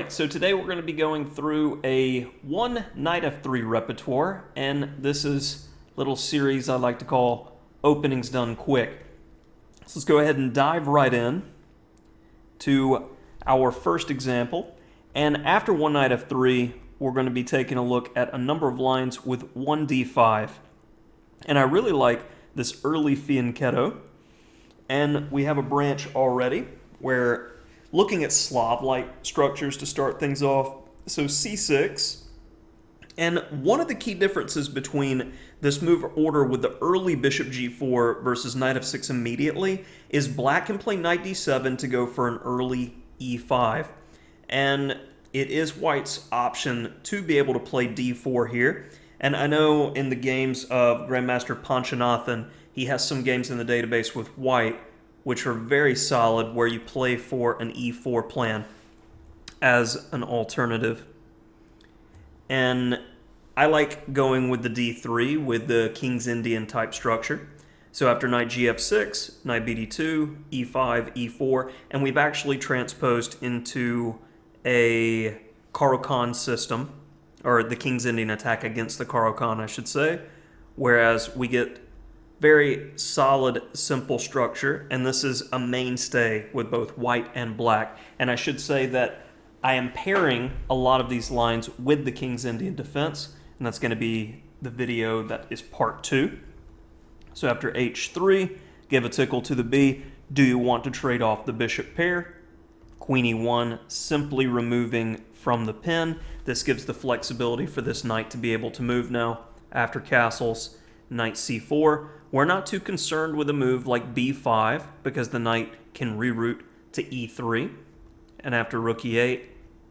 Alright, so today we're going to be going through a one knight f3 repertoire, and this is a little series I like to call Openings Done Quick. So let's go ahead and dive right in to our first example. And after one knight f3, we're going to be taking a look at a number of lines with one d5. And I really like this early fianchetto. And we have a branch already where looking at Slav-like structures to start things off. So c6. And one of the key differences between this move order with the early bishop g4 versus knight f6 immediately is black can play knight d7 to go for an early e5. And it is white's option to be able to play d4 here. And I know in the games of Grandmaster Panchanathan, he has some games in the database with white which are very solid, where you play for an e4 plan as an alternative. And I like going with the d3 with the King's Indian type structure. So after knight gf6, knight bd2, e5, e4, and we've actually transposed into a Caro-Kann system, or the King's Indian attack against the Caro-Kann, I should say, whereas we get very solid, simple structure, and this is a mainstay with both white and black. And I should say that I am pairing a lot of these lines with the King's Indian defense, and that's going to be the video that is part 2. So after h3, give a tickle to the b. Do you want to trade off the bishop pair? Queen e1, simply removing from the pin. This gives the flexibility for this knight to be able to move now. After castles, knight c4. We're not too concerned with a move like b5 because the knight can reroute to e3. And after rook e8,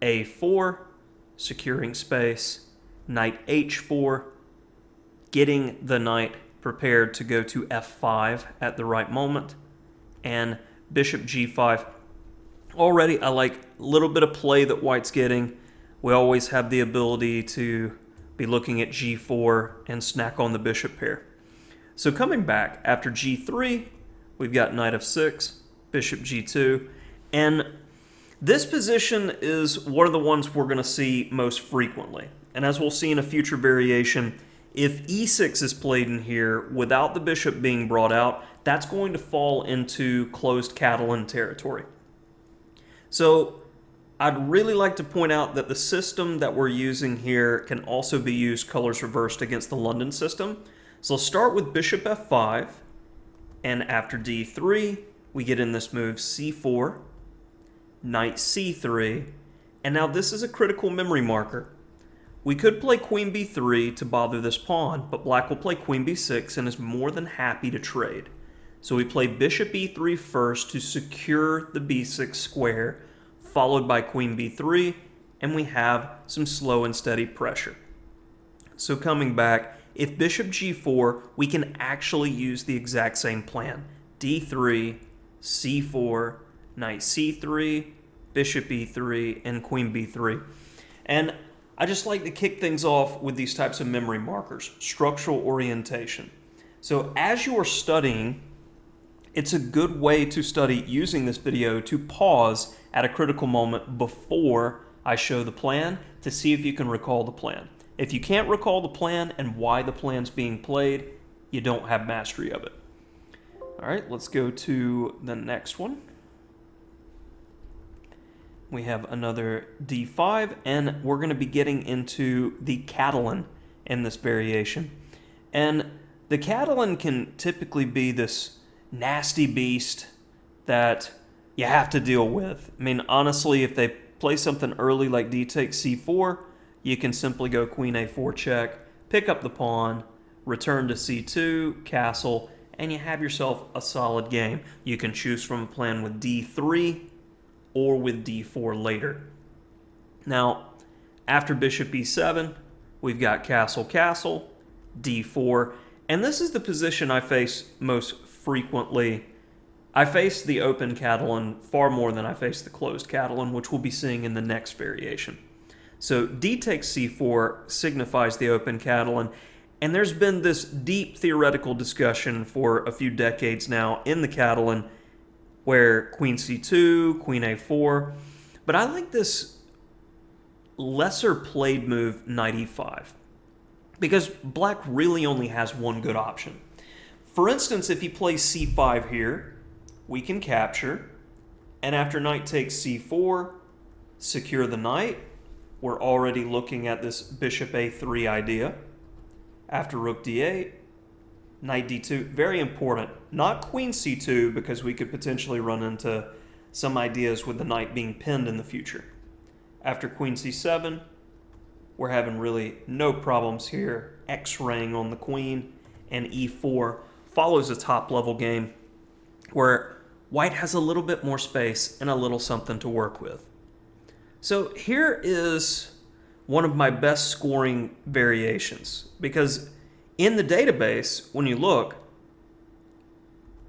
a4, securing space, knight h4, getting the knight prepared to go to f5 at the right moment, and bishop g5. Already I like a little bit of play that white's getting. We always have the ability to be looking at g4 and snack on the bishop pair. So coming back, after g3, we've got knight f6, bishop g2, and this position is one of the ones we're going to see most frequently. And as we'll see in a future variation, if e6 is played in here without the bishop being brought out, that's going to fall into closed Catalan territory. So I'd really like to point out that the system that we're using here can also be used colors reversed against the London system. So let's start with bishop f5, and after d3, we get in this move c4, knight c3, and now this is a critical memory marker. We could play queen b3 to bother this pawn, but black will play queen b6 and is more than happy to trade. So we play bishop e3 first to secure the b6 square, followed by queen b3, and we have some slow and steady pressure. So coming back, if bishop g4, we can actually use the exact same plan. d3, c4, knight c3, bishop e3, and queen b3. And I just like to kick things off with these types of memory markers, structural orientation. So as you are studying, it's a good way to study using this video to pause at a critical moment before I show the plan to see if you can recall the plan. If you can't recall the plan and why the plan's being played, you don't have mastery of it. All right, let's go to the next one. We have another d5, and we're going to be getting into the Catalan in this variation. And the Catalan can typically be this nasty beast that you have to deal with. I mean, honestly, if they play something early like d takes c4, you can simply go queen a4 check, pick up the pawn, return to c2, castle, and you have yourself a solid game. You can choose from a plan with d3 or with d4 later. Now, after bishop e7, we've got castle, castle, d4, and this is the position I face most frequently. I face the open Catalan far more than I face the closed Catalan, which we'll be seeing in the next variation. So d takes c4 signifies the open Catalan, and there's been this deep theoretical discussion for a few decades now in the Catalan where queen c2, queen a4, but I like this lesser played move, knight e5, because black really only has one good option. For instance, if he plays c5 here, we can capture, and after knight takes c4, secure the knight. We're already looking at this bishop a3 idea. After rook d8, knight d2, very important. Not queen c2, because we could potentially run into some ideas with the knight being pinned in the future. After queen c7, we're having really no problems here. X-raying on the queen, and e4 follows a top-level game where white has a little bit more space and a little something to work with. So here is one of my best scoring variations, because in the database, when you look,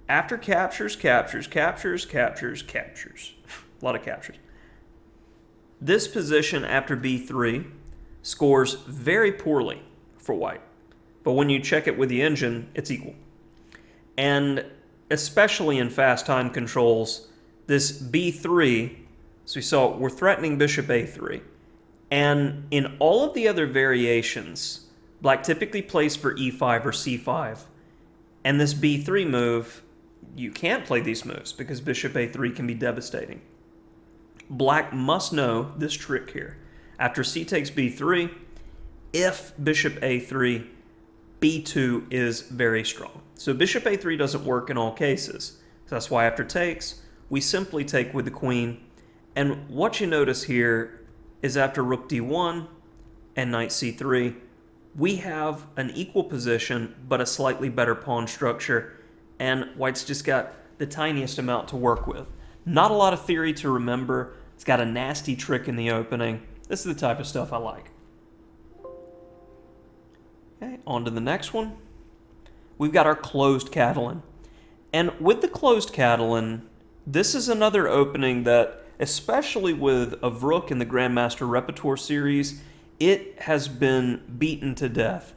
after captures, captures, captures, captures, captures, a lot of captures, this position after b3 scores very poorly for white. But when you check it with the engine, it's equal. And especially in fast time controls, this b3, so we saw we're threatening bishop a3. And in all of the other variations, black typically plays for e5 or c5. And this b3 move, you can't play these moves because bishop a3 can be devastating. Black must know this trick here. After c takes b3, if bishop a3, b2 is very strong. So bishop a3 doesn't work in all cases. So that's why after takes, we simply take with the queen. And what you notice here is after rook d1 and knight c3, we have an equal position but a slightly better pawn structure, and white's just got the tiniest amount to work with. Not a lot of theory to remember. It's got a nasty trick in the opening. This is the type of stuff I like. Okay, on to the next one. We've got our closed Catalan. And with the closed Catalan, this is another opening that, especially with a Rook in the Grandmaster Repertoire series, it has been beaten to death.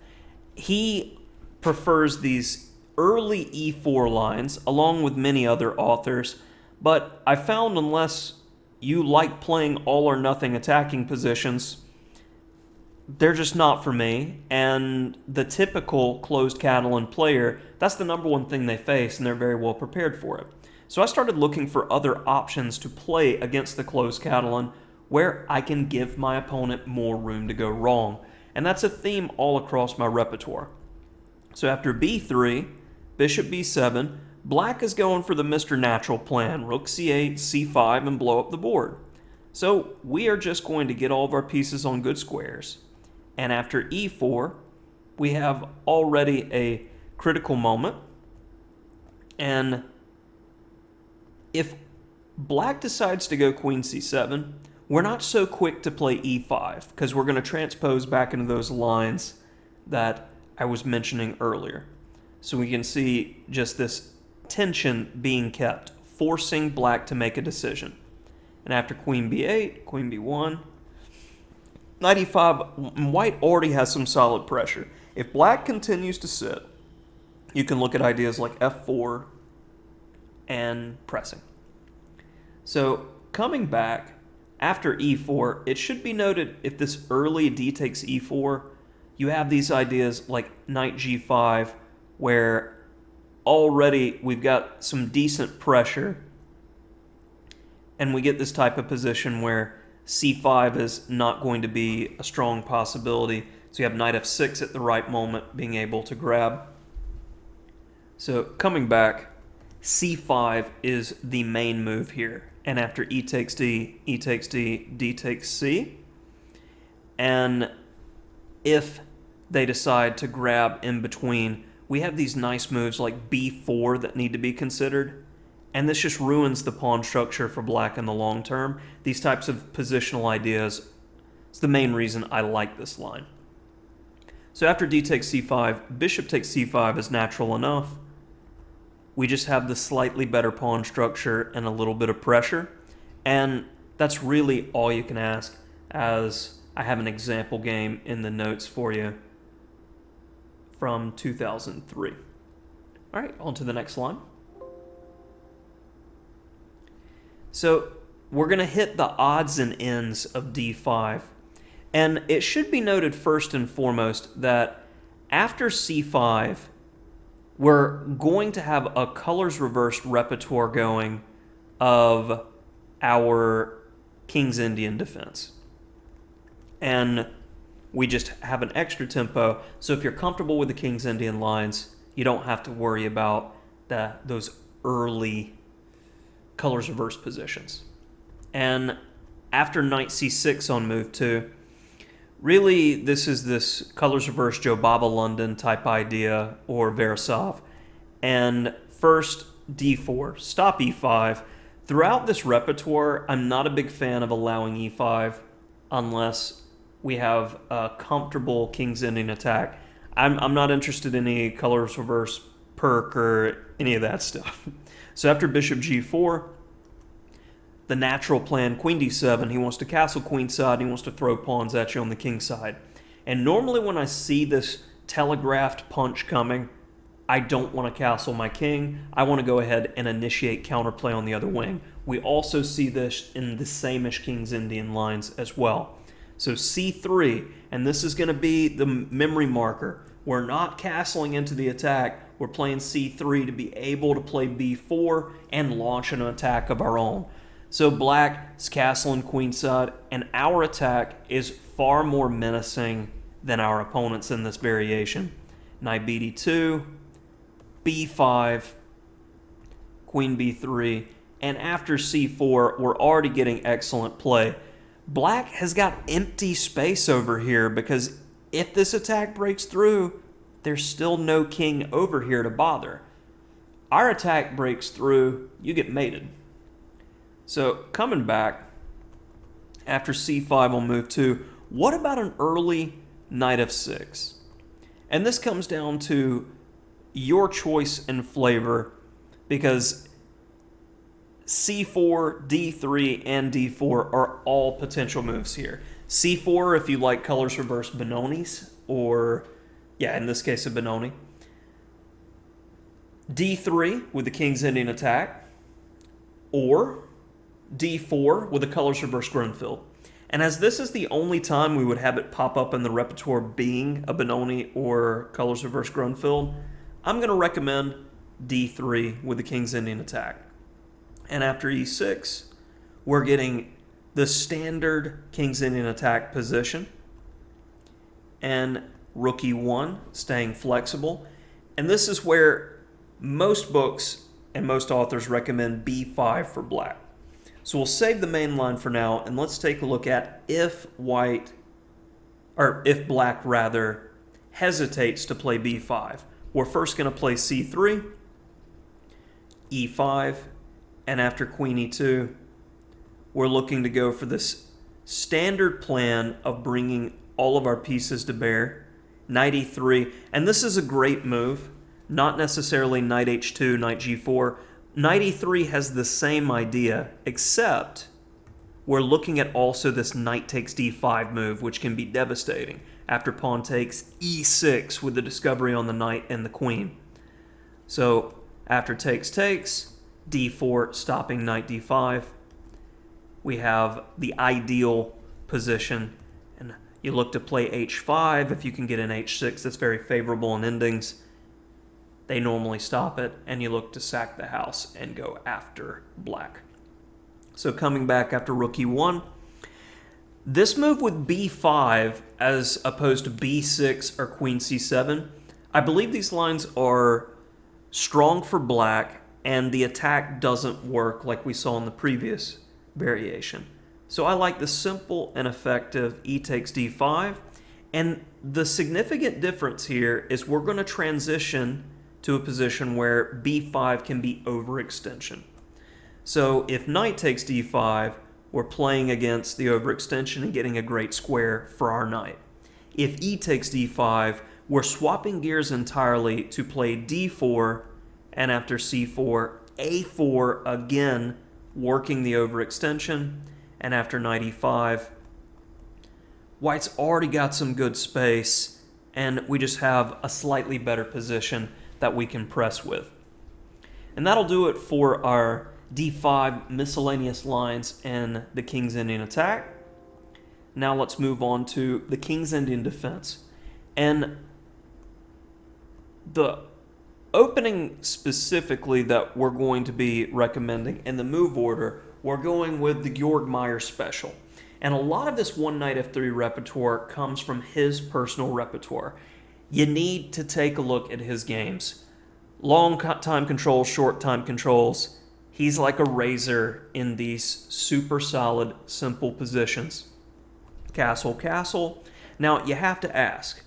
He prefers these early e4 lines, along with many other authors, but I found unless you like playing all or nothing attacking positions, they're just not for me. And the typical closed Catalan player, that's the number one thing they face, and they're very well prepared for it. So I started looking for other options to play against the closed Catalan where I can give my opponent more room to go wrong. And that's a theme all across my repertoire. So after b3, bishop b7, black is going for the Mr. Natural plan, rook c8, c5, and blow up the board. So we are just going to get all of our pieces on good squares. And after e4, we have already a critical moment. And if black decides to go queen c7, we're not so quick to play e5 because we're going to transpose back into those lines that I was mentioning earlier. So we can see just this tension being kept, forcing black to make a decision. And after queen b8, queen b1, knight e5, white already has some solid pressure. If black continues to sit, you can look at ideas like f4 and pressing. So coming back after e4, it should be noted if this early d takes e4, you have these ideas like knight g5, where already we've got some decent pressure, and we get this type of position where c5 is not going to be a strong possibility. So you have knight f6 at the right moment being able to grab. So coming back, c5 is the main move here. And after e takes d, e takes d, d takes c. And if they decide to grab in between, we have these nice moves like b4 that need to be considered. And this just ruins the pawn structure for black in the long term. These types of positional ideas is the main reason I like this line. So after d takes c5, bishop takes c5 is natural enough. We just have the slightly better pawn structure and a little bit of pressure. And that's really all you can ask, as I have an example game in the notes for you from 2003. All right, on to the next line. So we're going to hit the odds and ends of d5. And it should be noted first and foremost that after c5, we're going to have a colors reversed repertoire going of our King's Indian defense. And we just have an extra tempo. So if you're comfortable with the King's Indian lines, you don't have to worry about those early colors reversed positions. And after knight c6 on move 2, really this is this colors reversed Joe Baba London type idea or Verisov. And first d4, stop e5. Throughout this repertoire, I'm not a big fan of allowing e5 unless we have a comfortable King's Indian attack. I'm not interested in any colors reverse perk or any of that stuff. So after bishop g4, the natural plan, queen d7, he wants to castle queenside, he wants to throw pawns at you on the king side. And normally when I see this telegraphed punch coming, I don't want to castle my king. I want to go ahead and initiate counterplay on the other wing. We also see this in the same-ish King's Indian lines as well. So c3, and this is going to be the memory marker. We're not castling into the attack. We're playing c3 to be able to play b4 and launch an attack of our own. So black is castling queenside, and our attack is far more menacing than our opponent's in this variation. Knight bd2, b5, queen b3, and after c4, we're already getting excellent play. Black has got empty space over here because if this attack breaks through, there's still no king over here to bother. Our attack breaks through, you get mated. So coming back, after c5 on move 2, what about an early knight f6? And this comes down to your choice and flavor, because c4, d3, and d4 are all potential moves here. c4 if you like colors reversed Benoni's, or yeah, in this case a Benoni. d3 with the King's Indian attack, or d4 with the colors reversed Grunfeld. And as this is the only time we would have it pop up in the repertoire being a Benoni or colors reversed Grunfeld, I'm going to recommend d3 with the King's Indian attack. And after e6, we're getting the standard King's Indian attack position, and rook e1 staying flexible. And this is where most books and most authors recommend b5 for black. So we'll save the main line for now, and let's take a look at if black hesitates to play b5. We're first going to play c3, e5, and after queen e2, we're looking to go for this standard plan of bringing all of our pieces to bear. Knight e3, and this is a great move, not necessarily knight h2, knight g4. Knight e3 has the same idea, except we're looking at also this knight takes d5 move, which can be devastating after pawn takes e6 with the discovery on the knight and the queen. So after takes, d4 stopping knight d5, we have the ideal position, and you look to play h5. If you can get an h6, that's very favorable in endings. They normally stop it, and you look to sack the house and go after black. So coming back after rook e1, this move with b5 as opposed to b6 or queen c7, I believe these lines are strong for black, and the attack doesn't work like we saw in the previous variation. So I like the simple and effective e takes d5, and the significant difference here is we're going to transition to a position where b5 can be overextension. So if knight takes d5, we're playing against the overextension and getting a great square for our knight. If e takes d5, we're swapping gears entirely to play d4, and after c4, a4 again, working the overextension, and after knight e5, white's already got some good space, and we just have a slightly better position that we can press with. And that'll do it for our d5 miscellaneous lines in the King's Indian attack. Now let's move on to the King's Indian defense. And the opening specifically that we're going to be recommending in the move order, we're going with the Georg Meyer special. And a lot of this one knight f3 repertoire comes from his personal repertoire. You need to take a look at his games. Long time controls, short time controls. He's like a razor in these super solid, simple positions. Castle, castle. Now, you have to ask,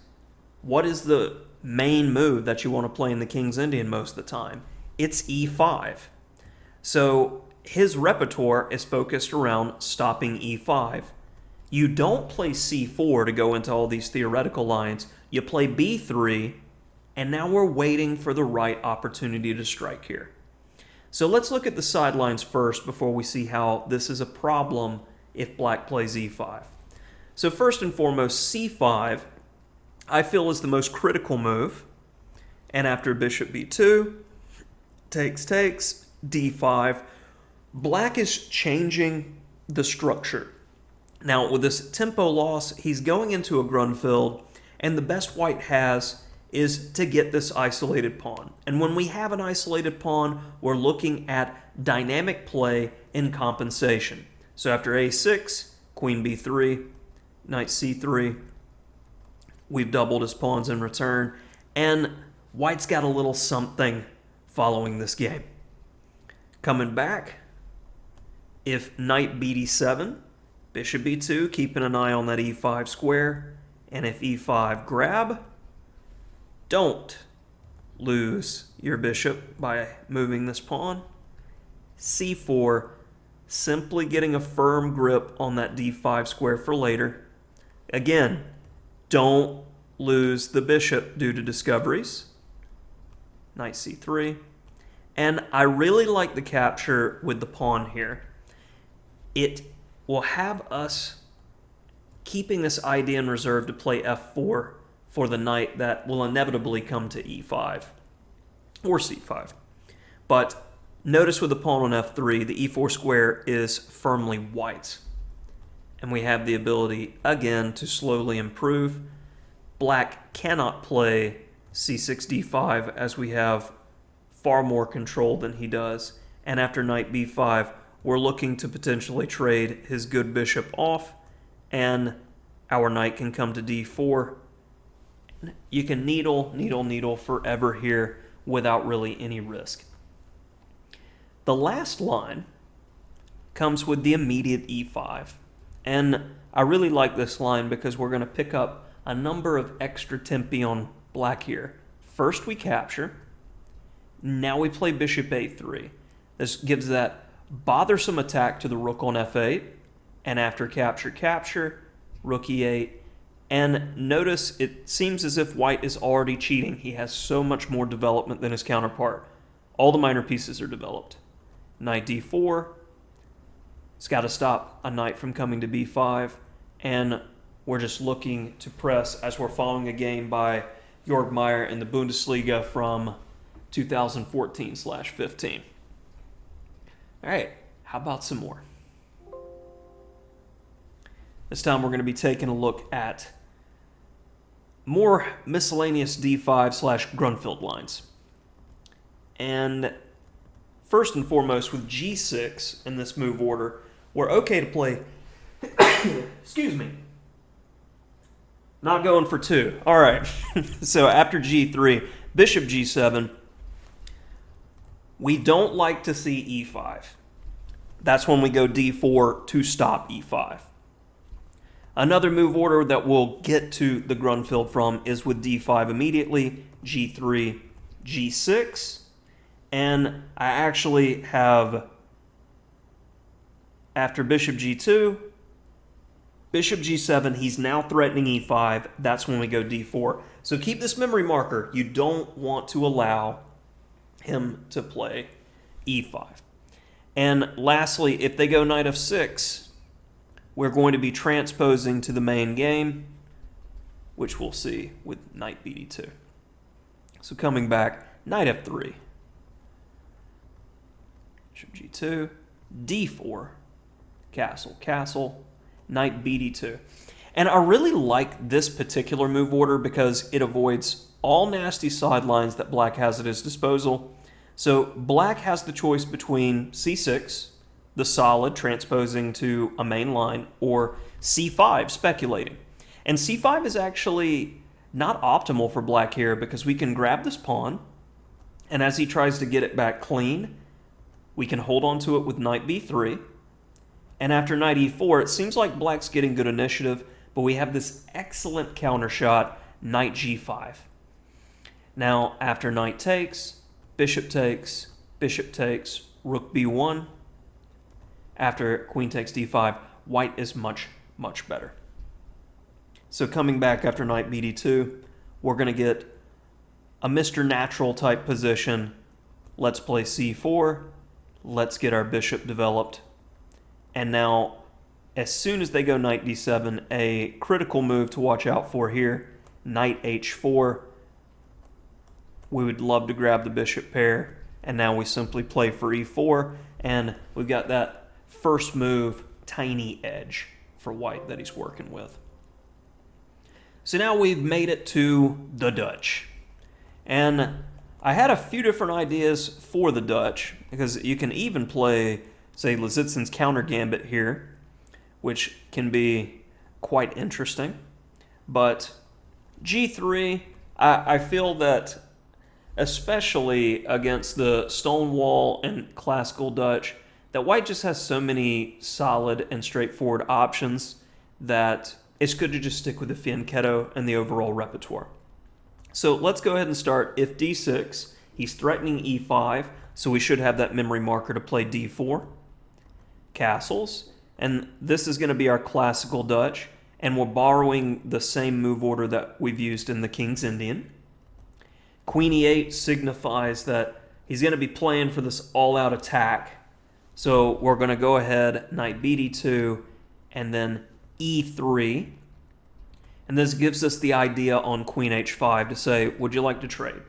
what is the main move that you want to play in the King's Indian most of the time? It's e5. So his repertoire is focused around stopping e5. You don't play c4 to go into all these theoretical lines. You play b3, and now we're waiting for the right opportunity to strike here. So let's look at the sidelines first before we see how this is a problem if black plays e5. So first and foremost, c5, I feel is the most critical move. And after bishop b2, takes, d5, black is changing the structure. Now with this tempo loss, he's going into a Grunfeld, and the best white has is to get this isolated pawn. And when we have an isolated pawn, we're looking at dynamic play in compensation. So after a6, queen b3, knight c3, we've doubled his pawns in return, and white's got a little something following this game. Coming back, if knight bd7, bishop b2, keeping an eye on that e5 square, and if e5 grab, don't lose your bishop by moving this pawn. c4, simply getting a firm grip on that d5 square for later. Again, don't lose the bishop due to discoveries. Knight c3. And I really like the capture with the pawn here. It will have us keeping this idea in reserve to play f4 for the knight that will inevitably come to e5 or c5. But notice with the pawn on f3, the e4 square is firmly white. And we have the ability, again, to slowly improve. Black cannot play c6, d5 as we have far more control than he does. And after knight b5, we're looking to potentially trade his good bishop off, and our knight can come to d4. You can needle, needle, needle forever here without really any risk. The last line comes with the immediate e5. And I really like this line because we're going to pick up a number of extra tempi on black here. First we capture. Now we play bishop a3. This gives that bothersome attack to the rook on f8. And after capture, capture, rook e8. And notice it seems as if white is already cheating. He has so much more development than his counterpart. All the minor pieces are developed. Knight d4. It's got to stop a knight from coming to b5. And we're just looking to press as we're following a game by Georg Meyer in the Bundesliga from 2014/15. All right, how about some more? This time we're going to be taking a look at more miscellaneous d5/Grunfeld lines. And first and foremost, with g6 in this move order, we're okay to play, excuse me, not going for two. All right, so after g3, bishop g7, we don't like to see e5. That's when we go d4 to stop e5. Another move order that we'll get to the Grunfeld from is with d5 immediately, g3, g6, and I actually have, after bishop g2, bishop g7, he's now threatening e5, that's when we go d4. So keep this memory marker, you don't want to allow him to play e5. And lastly, if they go knight f6, we're going to be transposing to the main game, which we'll see with knight bd2. So coming back, knight f3, bishop g2, d4, castle, castle, knight bd2. And I really like this particular move order because it avoids all nasty sidelines that black has at his disposal. So black has the choice between c6, the solid transposing to a main line, or c5 speculating. And c5 is actually not optimal for black here because we can grab this pawn, and as he tries to get it back clean, we can hold on to it with knight b3. And after knight e4, it seems like black's getting good initiative, but we have this excellent counter shot, knight g5. Now, after knight takes, bishop takes, rook b1. After queen takes d5, white is much, much better. So coming back after knight bd2, we're going to get a Mr. Natural type position. Let's play c4. Let's get our bishop developed. And now, as soon as they go knight d7, a critical move to watch out for here, knight h4. We would love to grab the bishop pair, and now we simply play for e4, and we've got that first move, tiny edge for white that he's working with. So now we've made it to the Dutch. And I had a few different ideas for the Dutch, because you can even play, say, Lizitsin's counter gambit here, which can be quite interesting. But g3, I feel that especially against the Stonewall and classical Dutch, that white just has so many solid and straightforward options that it's good to just stick with the fianchetto and the overall repertoire. So let's go ahead and start. If d6, he's threatening e5, so we should have that memory marker to play d4. Castles, and this is going to be our classical Dutch, and we're borrowing the same move order that we've used in the King's Indian. Queen e8 signifies that he's going to be playing for this all-out attack. So we're going to go ahead, knight bd2, and then e3. And this gives us the idea on queen h5 to say, would you like to trade?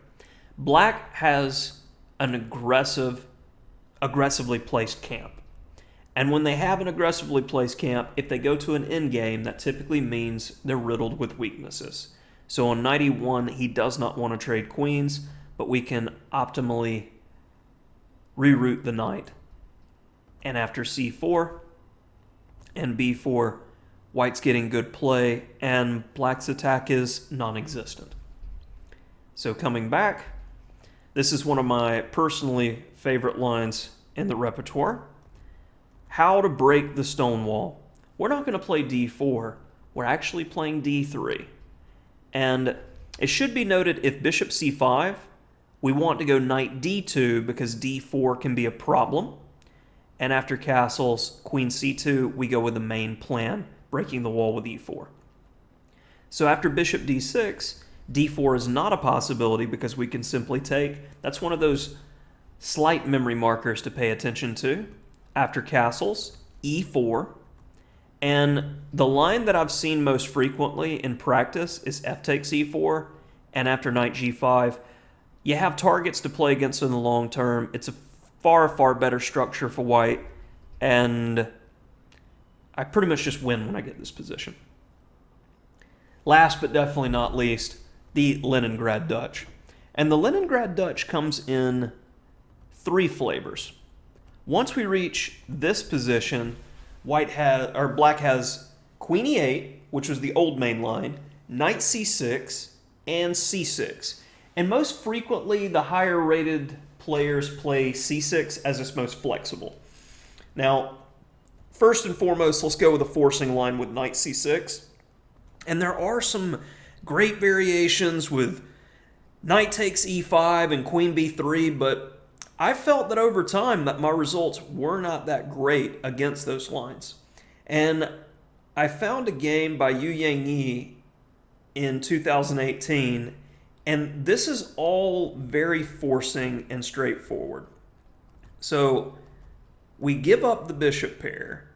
Black has an aggressively placed camp. And when they have an aggressively placed camp, if they go to an endgame, that typically means they're riddled with weaknesses. So on knight e1, he does not want to trade queens, but we can optimally reroute the knight. And after c4 and b4, white's getting good play, and black's attack is non-existent. So coming back, this is one of my personally favorite lines in the repertoire. How to break the Stonewall. We're not going to play d4. We're actually playing d3. And it should be noted, if bishop c5, we want to go knight d2 because d4 can be a problem. And after castles, queen c2, we go with the main plan, breaking the wall with e4. So after bishop d6, d4 is not a possibility because we can simply take. That's one of those slight memory markers to pay attention to. After castles, e4. And the line that I've seen most frequently in practice is f takes e4. And after knight g5, you have targets to play against in the long term. It's a far, far better structure for white. And I pretty much just win when I get this position. Last but definitely not least, the Leningrad Dutch. And the Leningrad Dutch comes in 3 flavors. Once we reach this position, black has queen e8, which was the old main line, knight c6, and c6. And most frequently, the higher rated players play c6 as its most flexible. Now, first and foremost, let's go with a forcing line with knight c6. And there are some great variations with knight takes e5 and queen b3, but I felt that over time that my results were not that great against those lines. And I found a game by Yu Yang Yi in 2018, and this is all very forcing and straightforward. So we give up the bishop pair,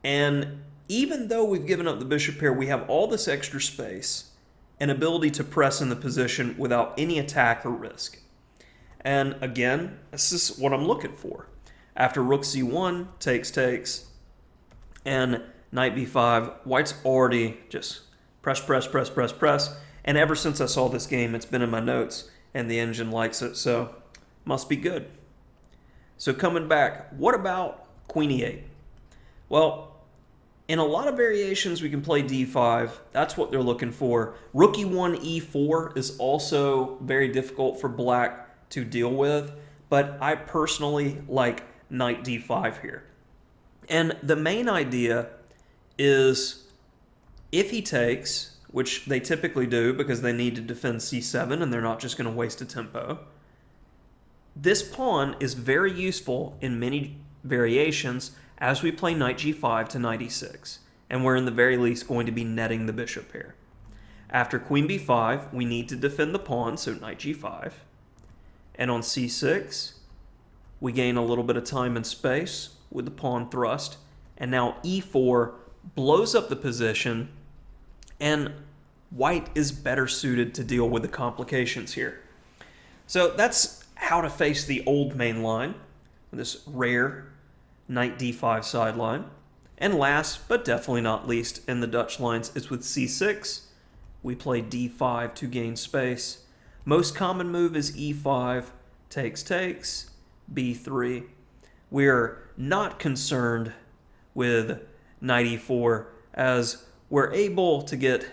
and even though we've given up the bishop pair, we have all this extra space and ability to press in the position without any attack or risk. And again, this is what I'm looking for. After rook c1, takes, and knight b5. White's already just press. And ever since I saw this game, it's been in my notes, and the engine likes it, so must be good. So coming back, what about queen e8? Well, in a lot of variations, we can play d5. That's what they're looking for. Rook e1, e4 is also very difficult for black to deal with, but I personally like knight d5 here. And the main idea is if he takes, which they typically do because they need to defend c7 and they're not just going to waste a tempo, this pawn is very useful in many variations as we play knight g5 to knight e6, and we're in the very least going to be netting the bishop here. After queen b5, we need to defend the pawn, so knight g5. And on c6, we gain a little bit of time and space with the pawn thrust, and now e4 blows up the position, and white is better suited to deal with the complications here. So that's how to face the old main line, with this rare knight d5 sideline. And last, but definitely not least, in the Dutch lines is with c6. We play d5 to gain space. Most common move is e5, takes, b3. We're not concerned with knight e4 as we're able to get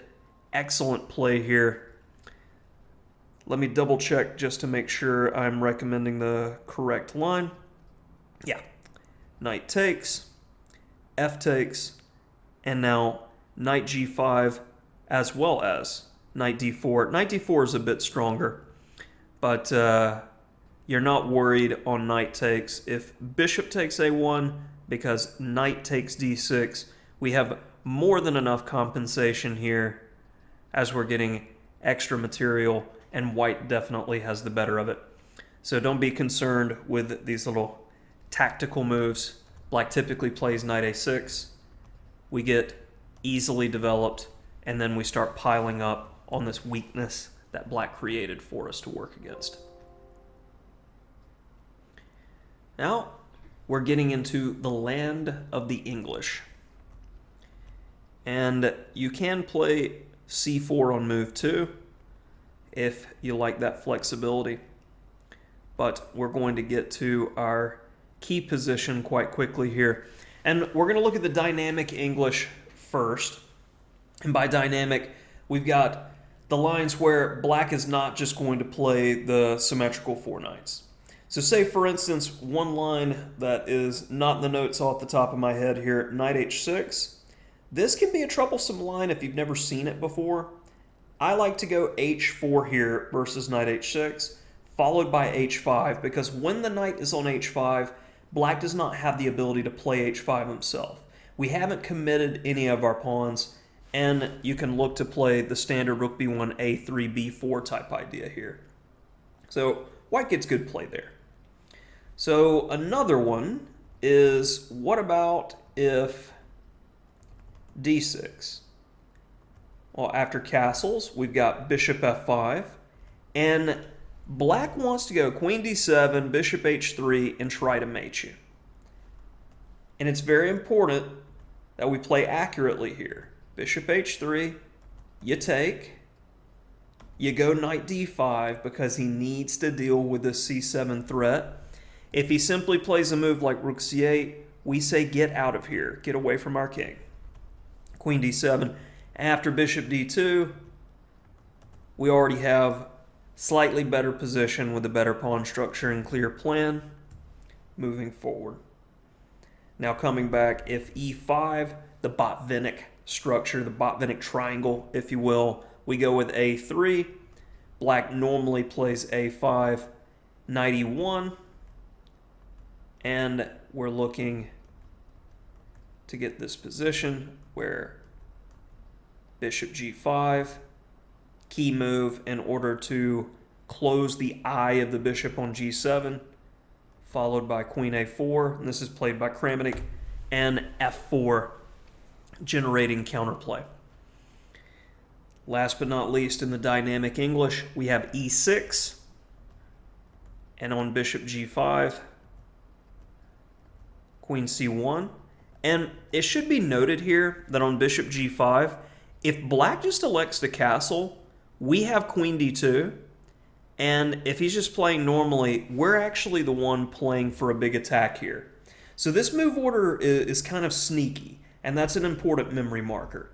excellent play here. Let me double check just to make sure I'm recommending the correct line. Yeah, knight takes, f takes, and now knight g5 as well as knight d4. Knight d4 is a bit stronger, but you're not worried on knight takes. If bishop takes a1, because knight takes d6, we have more than enough compensation here as we're getting extra material, and white definitely has the better of it. So don't be concerned with these little tactical moves. Black typically plays knight a6. We get easily developed, and then we start piling up on this weakness that black created for us to work against. Now, we're getting into the land of the English. And you can play c4 on move 2 if you like that flexibility. But we're going to get to our key position quite quickly here. And we're going to look at the dynamic English first. And by dynamic, we've got the lines where black is not just going to play the symmetrical 4 knights. So say, for instance, one line that is not in the notes off the top of my head here, knight h6. This can be a troublesome line if you've never seen it before. I like to go h4 here versus knight h6, followed by h5, because when the knight is on h5, black does not have the ability to play h5 himself. We haven't committed any of our pawns, and you can look to play the standard rook b1, a3, b4 type idea here. So white gets good play there. So another one is, what about if d6? Well, after castles, we've got bishop f5, and black wants to go queen d7, bishop h3, and try to mate you. And it's very important that we play accurately here. Bishop h3, you take, you go knight d5 because he needs to deal with the c7 threat. If he simply plays a move like rook c8, we say get out of here, get away from our king. Queen d7. After bishop d2, we already have slightly better position with a better pawn structure and clear plan moving forward. Now coming back, if e5, the Botvinnik structure, the Botvinnik triangle, if you will, we go with a3. Black normally plays a5, knight e1, and we're looking to get this position where bishop g5, key move in order to close the eye of the bishop on g7, followed by queen a4, and this is played by Kramnik, and f4, generating counterplay. Last but not least, in the dynamic English, we have e6, and on bishop g5, queen c1, And it should be noted here that on bishop g5, if black just elects to castle, we have queen d2, and if he's just playing normally, we're actually the one playing for a big attack here. So this move order is kind of sneaky, and that's an important memory marker.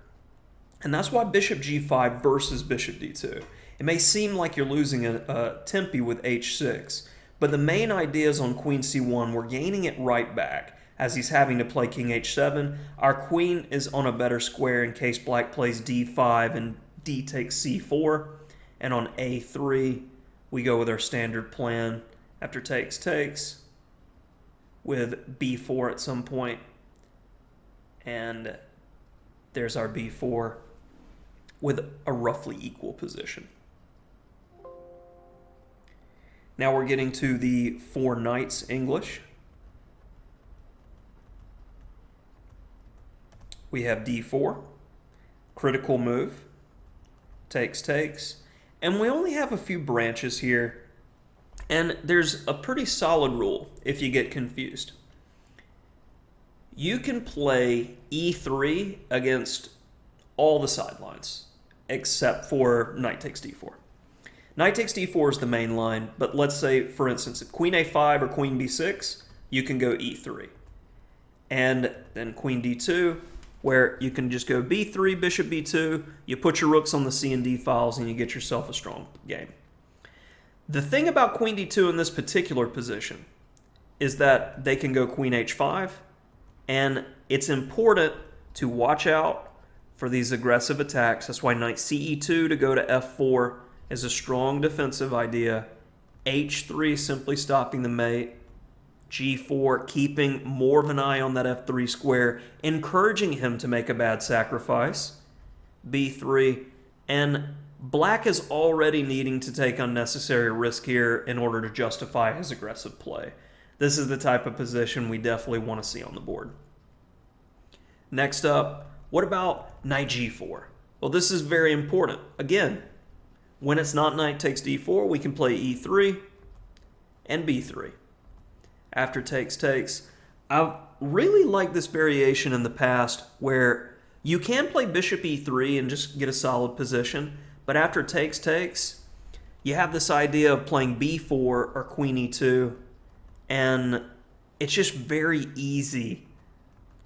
And that's why bishop g5 versus bishop d2. It may seem like you're losing a tempi with h6, but the main idea is on queen c1, we're gaining it right back as he's having to play king h7. Our queen is on a better square in case black plays d5 and d takes c4. And on a3, we go with our standard plan after takes, with b4 at some point. And there's our b4 with a roughly equal position. Now we're getting to the 4 knights English. We have d4, critical move, takes, and we only have a few branches here, and there's a pretty solid rule if you get confused. You can play e3 against all the sidelines, except for knight takes d4. Knight takes d4 is the main line, but let's say, for instance, if queen a5 or queen b6, you can go e3. And then queen d2, where you can just go b3, bishop b2, you put your rooks on the c and d files, and you get yourself a strong game. The thing about queen d2 in this particular position is that they can go queen h5, and it's important to watch out for these aggressive attacks. That's why knight ce2 to go to f4 is a strong defensive idea. h3 simply stopping the mate. g4 keeping more of an eye on that f3 square, encouraging him to make a bad sacrifice. b3, and black is already needing to take unnecessary risk here in order to justify his aggressive play. This is the type of position we definitely want to see on the board. Next up, what about knight g4? Well, this is very important. Again, when it's not knight takes d4, we can play e3 and b3. After takes. I've really liked this variation in the past where you can play bishop e3 and just get a solid position, but after takes, you have this idea of playing b4 or queen e2, and it's just very easy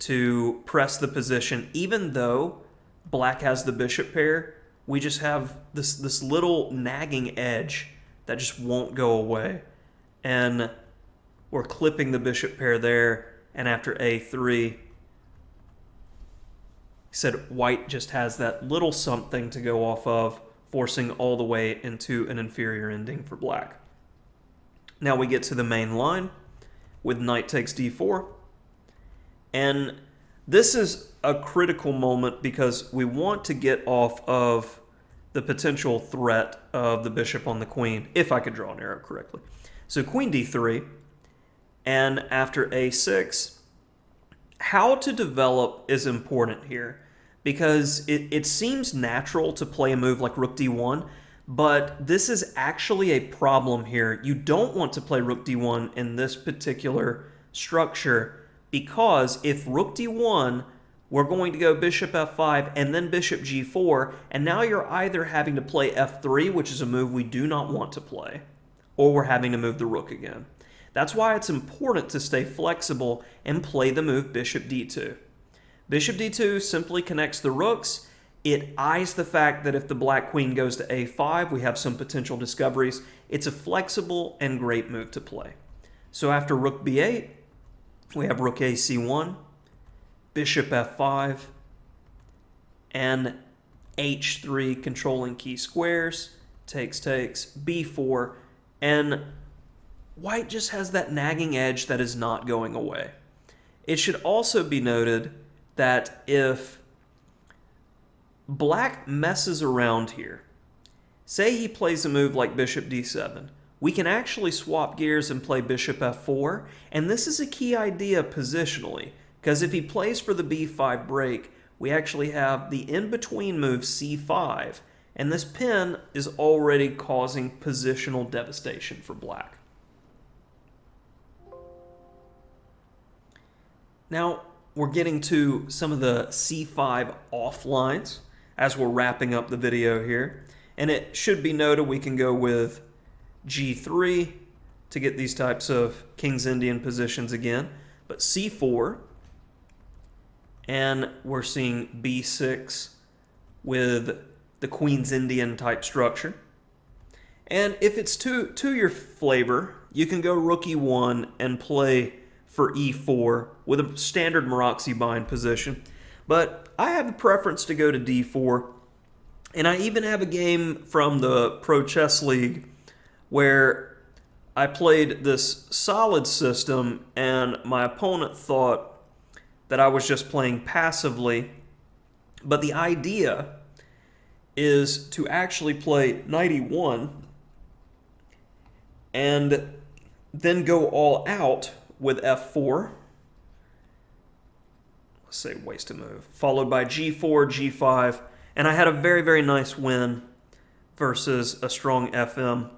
to press the position. Even though black has the bishop pair, we just have this little nagging edge that just won't go away. And we're clipping the bishop pair there, and after a3, he said white just has that little something to go off of, forcing all the way into an inferior ending for black. Now we get to the main line with knight takes d4, and this is a critical moment because we want to get off of the potential threat of the bishop on the queen, if I could draw an arrow correctly. So queen d3, and after a6, how to develop is important here because it seems natural to play a move like rook d1, but this is actually a problem here. You don't want to play rook d1 in this particular structure because if rook d1, we're going to go bishop f5 and then bishop g4, and now you're either having to play f3, which is a move we do not want to play, or we're having to move the rook again. That's why it's important to stay flexible and play the move bishop d2. Bishop d2 simply connects the rooks. It eyes the fact that if the black queen goes to a5, we have some potential discoveries. It's a flexible and great move to play. So after rook b8, we have rook a c1, bishop f5, and h3 controlling key squares, takes, b4, and white just has that nagging edge that is not going away. It should also be noted that if black messes around here, say he plays a move like bishop d7, we can actually swap gears and play bishop f4, and this is a key idea positionally, because if he plays for the b5 break, we actually have the in-between move c5, and this pin is already causing positional devastation for black. Now, we're getting to some of the c5 offlines as we're wrapping up the video here. And it should be noted we can go with g3 to get these types of King's Indian positions again. But c4, and we're seeing b6 with the Queen's Indian type structure. And if it's to your flavor, you can go rook e1 and play for e4 with a standard Maroczy bind position. But I have a preference to go to d4. And I even have a game from the Pro Chess League where I played this solid system and my opponent thought that I was just playing passively. But the idea is to actually play knight e1 and then go all out with f4. Let's say waste a move. Followed by g4, g5. And I had a very, very nice win versus a strong FM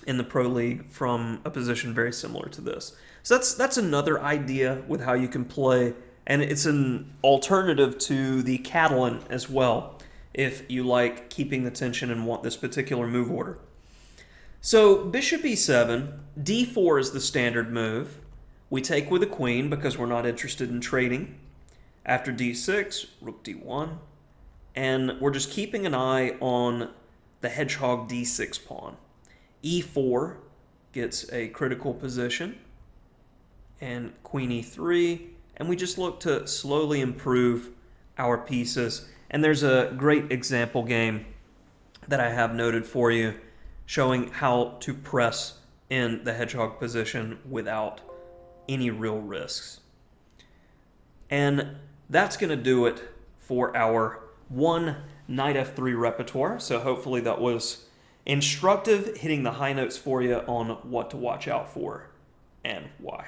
in the Pro League from a position very similar to this. So that's another idea with how you can play. And it's an alternative to the Catalan as well, if you like keeping the tension and want this particular move order. So bishop e7, d4 is the standard move. We take with a queen because we're not interested in trading. After d6, rook d1. And we're just keeping an eye on the hedgehog d6 pawn. e4 gets a critical position. And queen e3. And we just look to slowly improve our pieces. And there's a great example game that I have noted for you showing how to press in the hedgehog position without any real risks. And that's going to do it for our one knight f3 repertoire. So hopefully that was instructive, hitting the high notes for you on what to watch out for and why.